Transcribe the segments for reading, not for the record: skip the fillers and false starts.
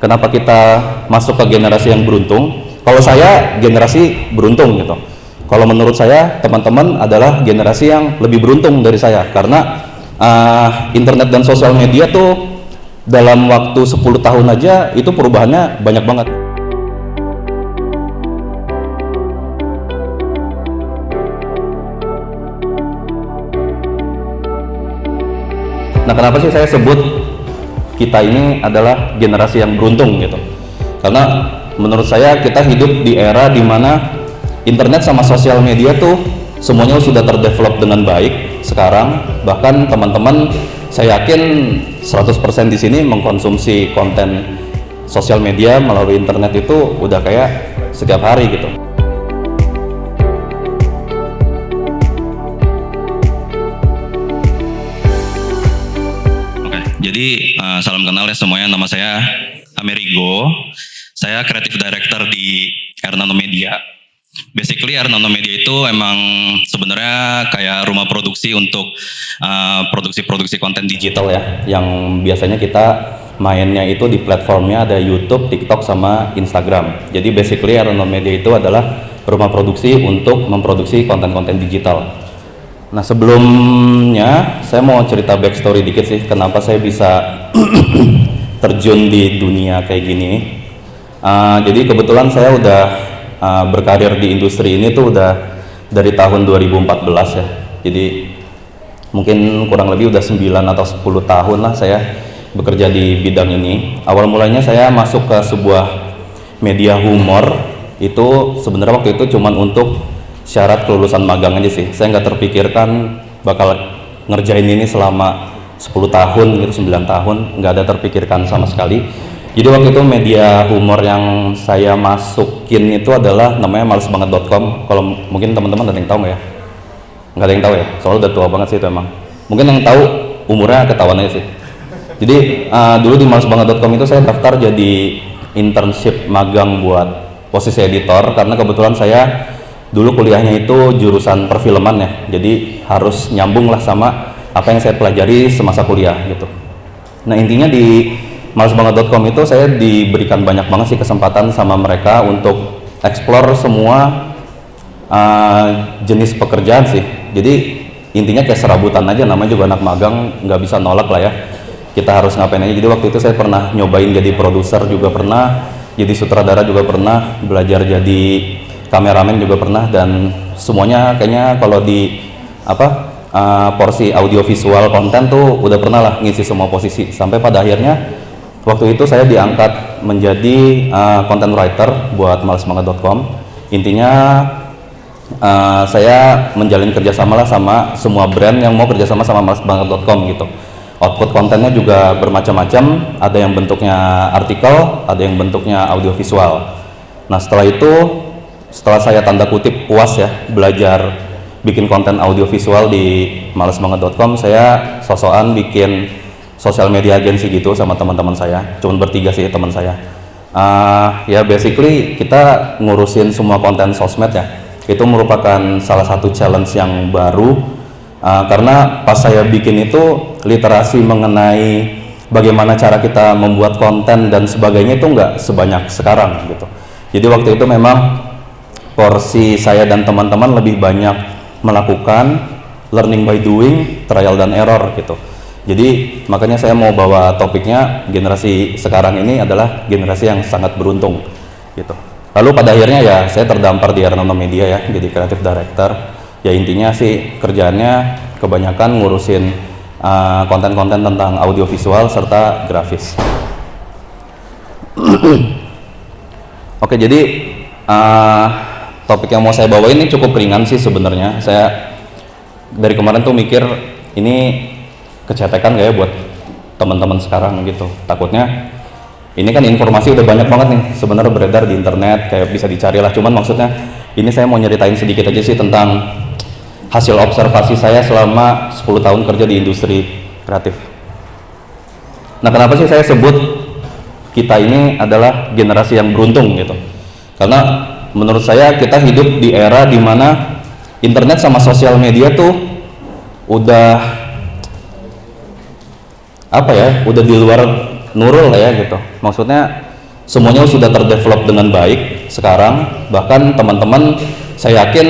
kenapa kita masuk ke generasi yang beruntung? Kalau saya generasi beruntung gitu. Kalau menurut saya teman-teman adalah generasi yang lebih beruntung dari saya karena internet dan sosial media tuh dalam waktu 10 tahun aja itu perubahannya banyak banget. Nah, kenapa sih saya sebut kita ini adalah generasi yang beruntung gitu? Karena menurut saya kita hidup di era dimana internet sama sosial media tuh semuanya sudah terdevelop dengan baik sekarang. Bahkan teman-teman saya yakin 100% di sini mengkonsumsi konten sosial media melalui internet itu udah kayak setiap hari gitu. Jadi salam kenal ya semuanya, nama saya Amerigo. Saya Creative Director di Ernano Media. Basically Ernano Media itu emang sebenarnya kayak rumah produksi untuk produksi-produksi konten digital ya. Yang biasanya kita mainnya itu di platformnya ada YouTube, TikTok, sama Instagram. Jadi basically Ernano Media itu adalah rumah produksi untuk memproduksi konten-konten digital. Nah, sebelumnya saya mau cerita backstory dikit sih kenapa saya bisa terjun di dunia kayak gini. Jadi kebetulan saya udah berkarir di industri ini tuh udah dari tahun 2014 ya. Jadi mungkin kurang lebih udah 9 atau 10 tahun lah saya bekerja di bidang ini. Awal mulanya saya masuk ke sebuah media humor, itu sebenarnya waktu itu cuman untuk syarat kelulusan magang aja sih. Saya nggak terpikirkan bakal ngerjain ini selama 10 tahun gitu, 9 tahun, nggak ada terpikirkan sama sekali. Jadi waktu itu media humor yang saya masukin itu adalah namanya malesbanget.com. Kalau mungkin teman-teman ada yang tahu nggak ya? Nggak ada yang tahu ya, soalnya udah tua banget sih itu emang. Mungkin yang tahu umurnya ketahuan aja sih. Jadi dulu di malesbanget.com itu saya daftar jadi internship magang buat posisi editor karena kebetulan saya dulu kuliahnya itu jurusan perfilman ya, jadi harus nyambung lah sama apa yang saya pelajari semasa kuliah gitu. Nah, intinya di malesbanget.com itu saya diberikan banyak banget sih kesempatan sama mereka untuk explore semua jenis pekerjaan sih. Jadi intinya kayak serabutan aja, namanya juga anak magang, nggak bisa nolak lah ya, kita harus ngapain aja. Jadi waktu itu saya pernah nyobain jadi produser juga pernah, jadi sutradara juga pernah, belajar jadi kameramen juga pernah, dan semuanya kayaknya kalau di porsi audiovisual konten tuh udah pernah lah ngisi semua posisi, sampai pada akhirnya waktu itu saya diangkat menjadi content writer buat malesbanget.com. Intinya saya menjalin kerjasama lah sama semua brand yang mau kerjasama sama malesbanget.com gitu. Output kontennya juga bermacam-macam, ada yang bentuknya artikel, ada yang bentuknya audiovisual. Nah, setelah saya tanda kutip puas ya belajar bikin konten audiovisual di malesbanget.com, saya sosokan bikin sosial media agency gitu sama teman-teman saya, cuman bertiga sih teman saya. Ya basically kita ngurusin semua konten sosmed ya. Itu merupakan salah satu challenge yang baru karena pas saya bikin itu literasi mengenai bagaimana cara kita membuat konten dan sebagainya itu nggak sebanyak sekarang gitu. Jadi waktu itu memang porsi saya dan teman-teman lebih banyak melakukan learning by doing, trial dan error gitu. Jadi makanya saya mau bawa topiknya generasi sekarang ini adalah generasi yang sangat beruntung gitu. Lalu pada akhirnya ya saya terdampar di Ernano Media ya, jadi creative director. Ya intinya sih kerjaannya kebanyakan ngurusin konten-konten tentang audiovisual serta grafis. Oke, jadi topik yang mau saya bawa ini cukup ringan sih sebenarnya. Saya dari kemarin tuh mikir ini kecetekan gak ya buat teman-teman sekarang gitu. Takutnya ini kan informasi udah banyak banget nih sebenarnya beredar di internet, kayak bisa dicari lah. Cuman maksudnya ini saya mau nyeritain sedikit aja sih tentang hasil observasi saya selama 10 tahun kerja di industri kreatif. Nah, kenapa sih saya sebut kita ini adalah generasi yang beruntung gitu? Karena menurut saya kita hidup di era dimana internet sama sosial media tuh udah udah di luar nurul lah ya gitu. Maksudnya semuanya sudah terdevelop dengan baik sekarang. Bahkan teman-teman saya yakin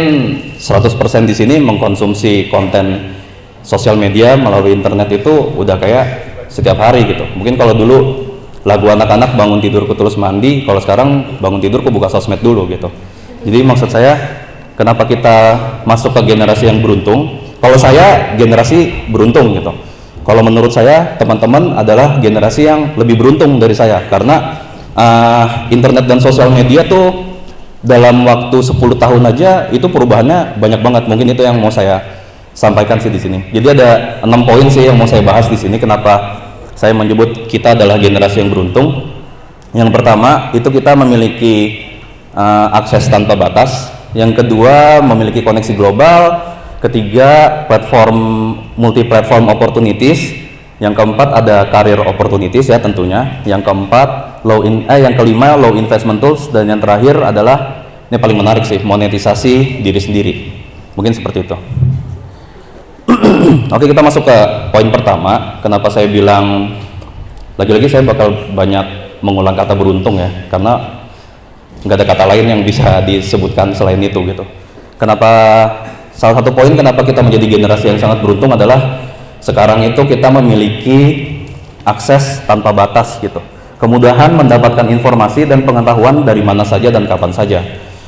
100% di sini mengkonsumsi konten sosial media melalui internet itu udah kayak setiap hari gitu. Mungkin kalau dulu lagu anak-anak bangun tidurku terus mandi, kalau sekarang bangun tidurku buka sosmed dulu gitu. Jadi maksud saya, kenapa kita masuk ke generasi yang beruntung? Kalau saya generasi beruntung gitu. Kalau menurut saya teman-teman adalah generasi yang lebih beruntung dari saya, karena internet dan sosial media tuh dalam waktu 10 tahun aja itu perubahannya banyak banget. Mungkin itu yang mau saya sampaikan sih di sini. Jadi ada 6 poin sih yang mau saya bahas di sini. Kenapa saya menyebut kita adalah generasi yang beruntung? Yang pertama itu kita memiliki akses tanpa batas. Yang kedua memiliki koneksi global. Ketiga platform multi platform opportunities. Yang keempat ada career opportunities ya tentunya. Yang keempat yang kelima low investment tools, dan yang terakhir adalah ini paling menarik sih, monetisasi diri sendiri. Mungkin seperti itu. Oke, kita masuk ke poin pertama. Kenapa saya bilang, lagi-lagi saya bakal banyak mengulang kata beruntung ya, karena nggak ada kata lain yang bisa disebutkan selain itu gitu. Kenapa, salah satu poin kenapa kita menjadi generasi yang sangat beruntung adalah sekarang itu kita memiliki akses tanpa batas gitu, kemudahan mendapatkan informasi dan pengetahuan dari mana saja dan kapan saja.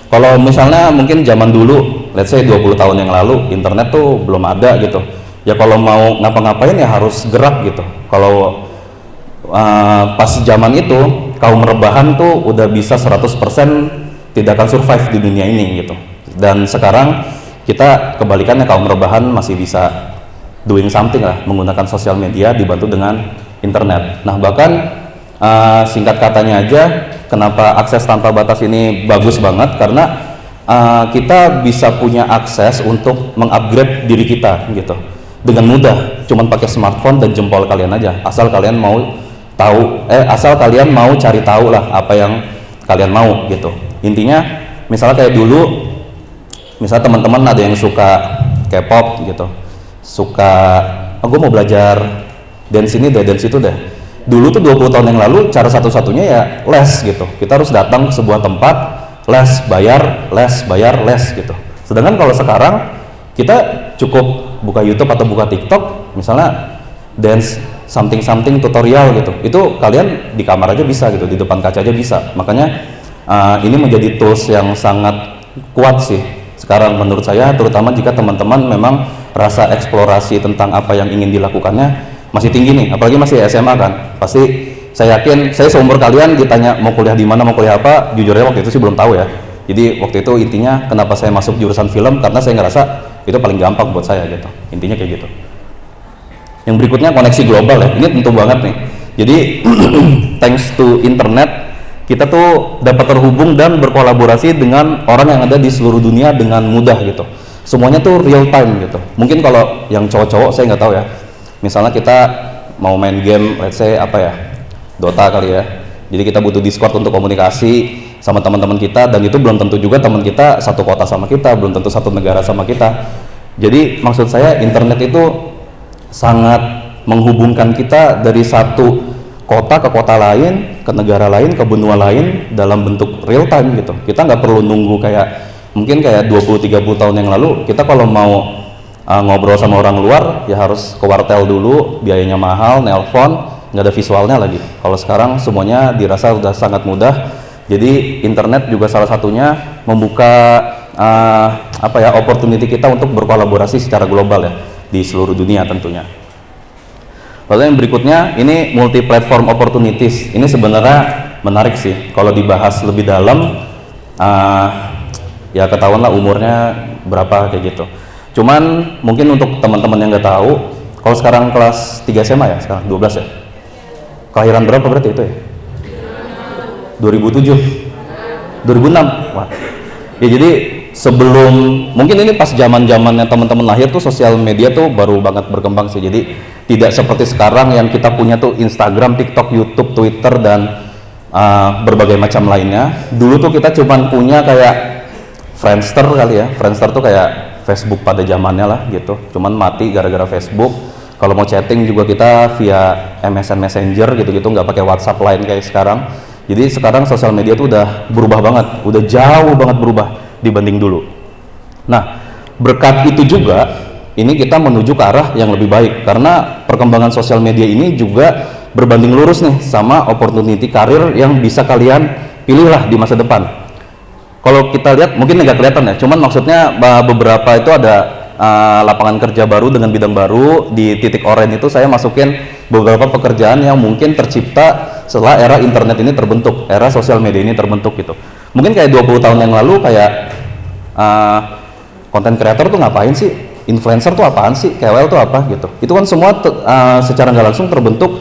Kalau misalnya mungkin zaman dulu, let's say 20 tahun yang lalu, internet tuh belum ada gitu ya, kalau mau ngapa-ngapain ya harus gerak gitu. Kalau pas zaman itu kaum rebahan tuh udah bisa 100% tidak akan survive di dunia ini gitu. Dan sekarang kita kebalikannya, kaum rebahan masih bisa doing something lah menggunakan sosial media dibantu dengan internet. Nah bahkan singkat katanya aja, kenapa akses tanpa batas ini bagus banget, karena kita bisa punya akses untuk mengupgrade diri kita gitu dengan mudah, cuman pakai smartphone dan jempol kalian aja, asal kalian mau tahu, asal kalian mau cari tahu lah apa yang kalian mau gitu. Intinya misalnya kayak dulu, misalnya teman-teman ada yang suka K-pop gitu, suka gue mau belajar dance ini deh, dance itu deh. Dulu tuh 20 tahun yang lalu cara satu-satunya ya les gitu, kita harus datang ke sebuah tempat les, bayar les gitu. Sedangkan kalau sekarang kita cukup buka YouTube atau buka TikTok, misalnya dance something tutorial gitu, itu kalian di kamar aja bisa gitu, di depan kaca aja bisa. Makanya ini menjadi tools yang sangat kuat sih sekarang menurut saya, terutama jika teman-teman memang rasa eksplorasi tentang apa yang ingin dilakukannya masih tinggi nih, apalagi masih SMA kan. Pasti saya yakin, saya seumur kalian ditanya mau kuliah di mana, mau kuliah apa, jujur aja waktu itu sih belum tahu ya. Jadi waktu itu intinya kenapa saya masuk jurusan film, karena saya ngerasa itu paling gampang buat saya gitu, intinya kayak gitu. Yang berikutnya koneksi global ya, ini tentu banget nih. Jadi thanks to internet, kita tuh dapat terhubung dan berkolaborasi dengan orang yang ada di seluruh dunia dengan mudah gitu. Semuanya tuh real time gitu. Mungkin kalau yang cowok-cowok saya nggak tahu ya, misalnya kita mau main game, let's say apa ya, Dota kali ya, jadi kita butuh Discord untuk komunikasi sama teman-teman kita, dan itu belum tentu juga teman kita satu kota sama kita, belum tentu satu negara sama kita. Jadi maksud saya internet itu sangat menghubungkan kita dari satu kota ke kota lain, ke negara lain, ke benua lain dalam bentuk real time gitu. Kita nggak perlu nunggu kayak mungkin kayak 20-30 tahun yang lalu, kita kalau mau ngobrol sama orang luar ya harus ke wartel dulu, biayanya mahal, nelpon, nggak ada visualnya lagi. Kalau sekarang semuanya dirasa udah sangat mudah. Jadi internet juga salah satunya membuka opportunity kita untuk berkolaborasi secara global ya di seluruh dunia tentunya. Lalu yang berikutnya ini multi platform opportunities. Ini sebenarnya menarik sih kalau dibahas lebih dalam. Ya ketahuan lah umurnya berapa kayak gitu. Cuman mungkin untuk teman-teman yang nggak tahu, kalau sekarang kelas 3 SMA ya, sekarang 12 ya. Kelahiran berapa berarti itu ya? 2007, 2006. Wah. Ya jadi sebelum, mungkin ini pas zaman-zamannya teman-teman lahir tuh sosial media tuh baru banget berkembang sih. Jadi tidak seperti sekarang yang kita punya tuh Instagram, TikTok, YouTube, Twitter dan berbagai macam lainnya. Dulu tuh kita cuman punya kayak Friendster kali ya. Friendster tuh kayak Facebook pada zamannya lah gitu. Cuman mati gara-gara Facebook. Kalau mau chatting juga kita via MSN Messenger gitu-gitu, nggak pakai WhatsApp lain kayak sekarang. Jadi sekarang sosial media itu udah berubah banget, udah jauh banget berubah dibanding dulu. Nah, berkat itu juga ini kita menuju ke arah yang lebih baik, karena perkembangan sosial media ini juga berbanding lurus nih sama opportunity karir yang bisa kalian pilih lah di masa depan. Kalau kita lihat mungkin nggak kelihatan ya, cuman maksudnya beberapa itu ada lapangan kerja baru dengan bidang baru. Di titik orange itu saya masukin beberapa pekerjaan yang mungkin tercipta setelah era internet ini terbentuk, era sosial media ini terbentuk gitu. Mungkin kayak 20 tahun yang lalu kayak content creator tuh ngapain sih, influencer tuh apaan sih, KOL tuh apa gitu. Itu kan semua secara nggak langsung terbentuk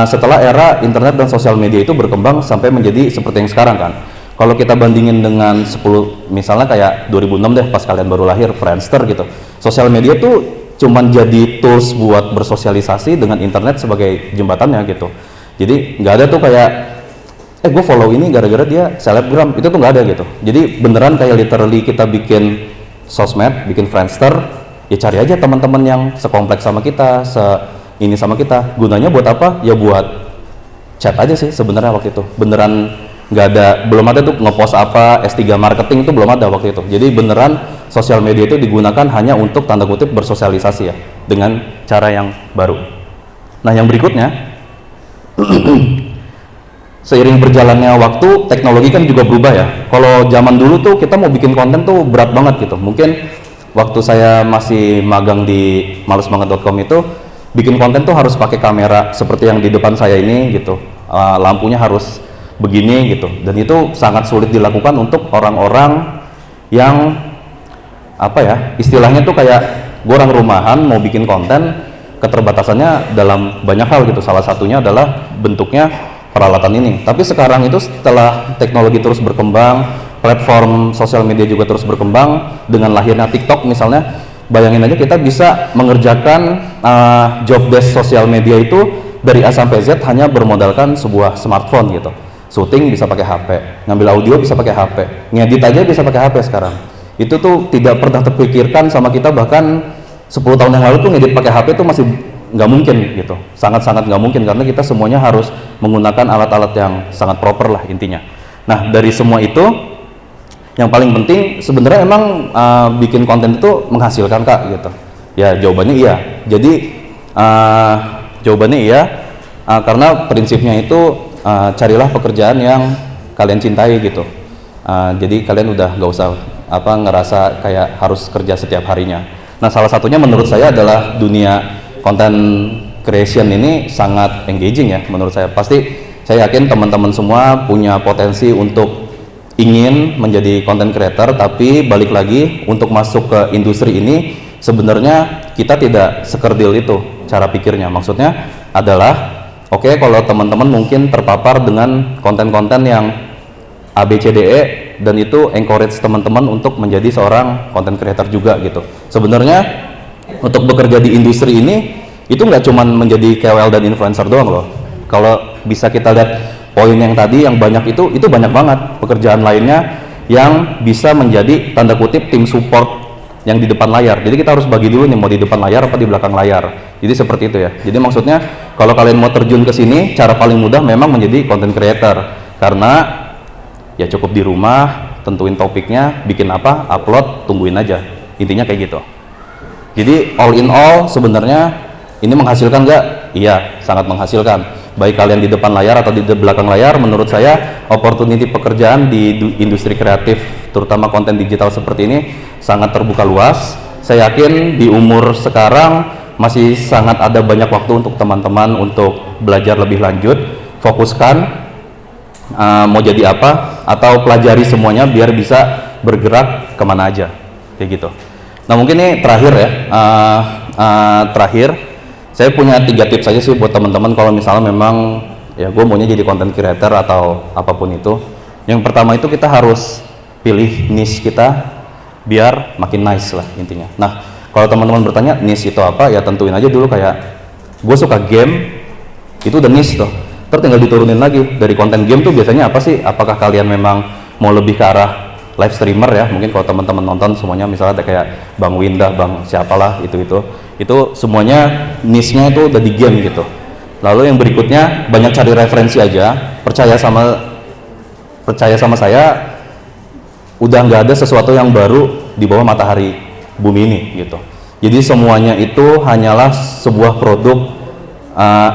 setelah era internet dan sosial media itu berkembang sampai menjadi seperti yang sekarang kan. Kalau kita bandingin dengan 10, misalnya kayak 2006 deh, pas kalian baru lahir, Friendster gitu. Sosial media tuh cuman jadi tools buat bersosialisasi dengan internet sebagai jembatannya gitu. Jadi nggak ada tuh kayak, gue follow ini gara-gara dia selebgram, itu tuh nggak ada gitu. Jadi beneran kayak literally kita bikin sosmed, bikin Friendster, ya cari aja teman-teman yang sekompleks sama kita, ini sama kita. Gunanya buat apa? Ya buat chat aja sih sebenarnya waktu itu. Beneran nggak ada, belum ada tuh ngepost apa, S3 marketing itu belum ada waktu itu. Jadi beneran sosial media itu digunakan hanya untuk tanda kutip bersosialisasi ya, dengan cara yang baru. Nah yang berikutnya, seiring berjalannya waktu, teknologi kan juga berubah ya. Kalau zaman dulu tuh kita mau bikin konten tuh berat banget gitu. Mungkin waktu saya masih magang di malesbanget.com itu, bikin konten tuh harus pakai kamera seperti yang di depan saya ini gitu. Lampunya harus begini gitu, dan itu sangat sulit dilakukan untuk orang-orang yang apa ya, istilahnya tuh kayak gue orang rumahan mau bikin konten, keterbatasannya dalam banyak hal gitu. Salah satunya adalah bentuknya peralatan ini. Tapi sekarang itu setelah teknologi terus berkembang, platform sosial media juga terus berkembang, dengan lahirnya TikTok misalnya, bayangin aja kita bisa mengerjakan job desk sosial media itu dari A sampai Z hanya bermodalkan sebuah smartphone gitu. Syuting bisa pakai HP, ngambil audio bisa pakai HP, ngedit aja bisa pakai HP sekarang. Itu tuh tidak pernah terpikirkan sama kita, bahkan 10 tahun yang lalu tuh ngedit pakai HP tuh masih nggak mungkin gitu, sangat-sangat nggak mungkin, karena kita semuanya harus menggunakan alat-alat yang sangat proper lah intinya. Nah dari semua itu, yang paling penting sebenarnya emang bikin konten itu menghasilkan kak gitu. Ya jawabannya iya. Jadi jawabannya iya, karena prinsipnya itu carilah pekerjaan yang kalian cintai gitu. Jadi kalian udah nggak usah ngerasa kayak harus kerja setiap harinya. Nah salah satunya menurut saya adalah dunia content creation ini sangat engaging ya menurut saya. Pasti saya yakin teman-teman semua punya potensi untuk ingin menjadi content creator, tapi balik lagi untuk masuk ke industri ini sebenarnya kita tidak sekerdil itu cara pikirnya. Maksudnya adalah oke, kalau teman-teman mungkin terpapar dengan konten-konten yang ABCDE dan itu encourage teman-teman untuk menjadi seorang content creator juga gitu. Sebenarnya untuk bekerja di industri ini itu nggak cuma menjadi KOL dan influencer doang loh. Kalau bisa kita lihat poin yang tadi yang banyak itu banyak banget pekerjaan lainnya yang bisa menjadi tanda kutip tim support yang di depan layar. Jadi kita harus bagi dulu nih, mau di depan layar apa di belakang layar. Jadi seperti itu ya. Jadi maksudnya kalau kalian mau terjun ke sini, cara paling mudah memang menjadi content creator, karena ya cukup di rumah, tentuin topiknya, bikin apa, upload, tungguin aja. Intinya kayak gitu. Jadi all in all sebenarnya ini menghasilkan nggak? Iya, sangat menghasilkan. Baik kalian di depan layar atau di belakang layar, menurut saya opportunity pekerjaan di industri kreatif, terutama konten digital seperti ini sangat terbuka luas. Saya yakin di umur sekarang masih sangat ada banyak waktu untuk teman-teman untuk belajar lebih lanjut. Fokuskan mau jadi apa, atau pelajari semuanya biar bisa bergerak kemana aja, kayak gitu. Nah mungkin ini terakhir ya, terakhir saya punya 3 tips aja sih buat teman-teman kalau misalnya memang ya gue maunya jadi content creator atau apapun itu. Yang pertama itu kita harus pilih niche kita biar makin nice lah intinya. Nah kalau teman-teman bertanya niche itu apa, ya tentuin aja dulu kayak gue suka game, itu udah niche tuh. Terus tinggal diturunin lagi dari konten game tuh biasanya apa sih, apakah kalian memang mau lebih ke arah live streamer ya, mungkin kalau teman-teman nonton semuanya misalnya ada kayak Bang Windah, Bang siapalah itu semuanya niche-nya itu udah di game gitu. Lalu yang berikutnya banyak cari referensi aja, percaya sama percaya sama saya, udah nggak ada sesuatu yang baru di bawah matahari bumi ini gitu. Jadi semuanya itu hanyalah sebuah produk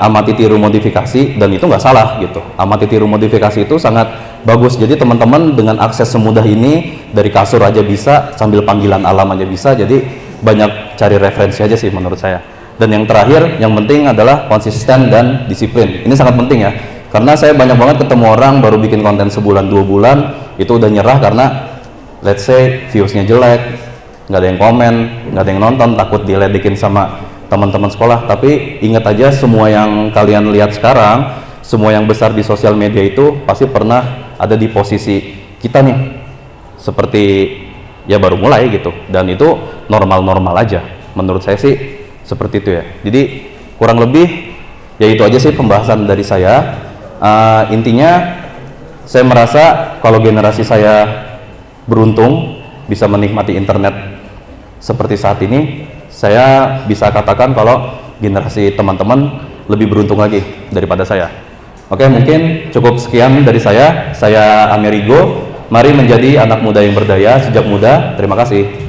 amati tiru modifikasi, dan itu nggak salah gitu. Amati tiru modifikasi itu sangat bagus. Jadi teman-teman dengan akses semudah ini, dari kasur aja bisa, sambil panggilan alam aja bisa. Jadi banyak cari referensi aja sih menurut saya. Dan yang terakhir, yang penting adalah konsisten dan disiplin. Ini sangat penting ya, karena saya banyak banget ketemu orang baru bikin konten sebulan 2 bulan itu udah nyerah karena let's say viewsnya jelek, nggak ada yang komen, nggak ada yang nonton, takut diledekin sama teman-teman sekolah. Tapi ingat aja, semua yang kalian lihat sekarang, semua yang besar di sosial media itu pasti pernah ada di posisi kita nih, seperti ya baru mulai gitu, dan itu normal-normal aja menurut saya sih, seperti itu ya. Jadi kurang lebih ya itu aja sih pembahasan dari saya. Intinya saya merasa kalau generasi saya beruntung bisa menikmati internet seperti saat ini. Saya bisa katakan kalau generasi teman-teman lebih beruntung lagi daripada saya. Oke, mungkin cukup sekian dari saya. Saya Amerigo. Mari menjadi anak muda yang berdaya sejak muda. Terima kasih.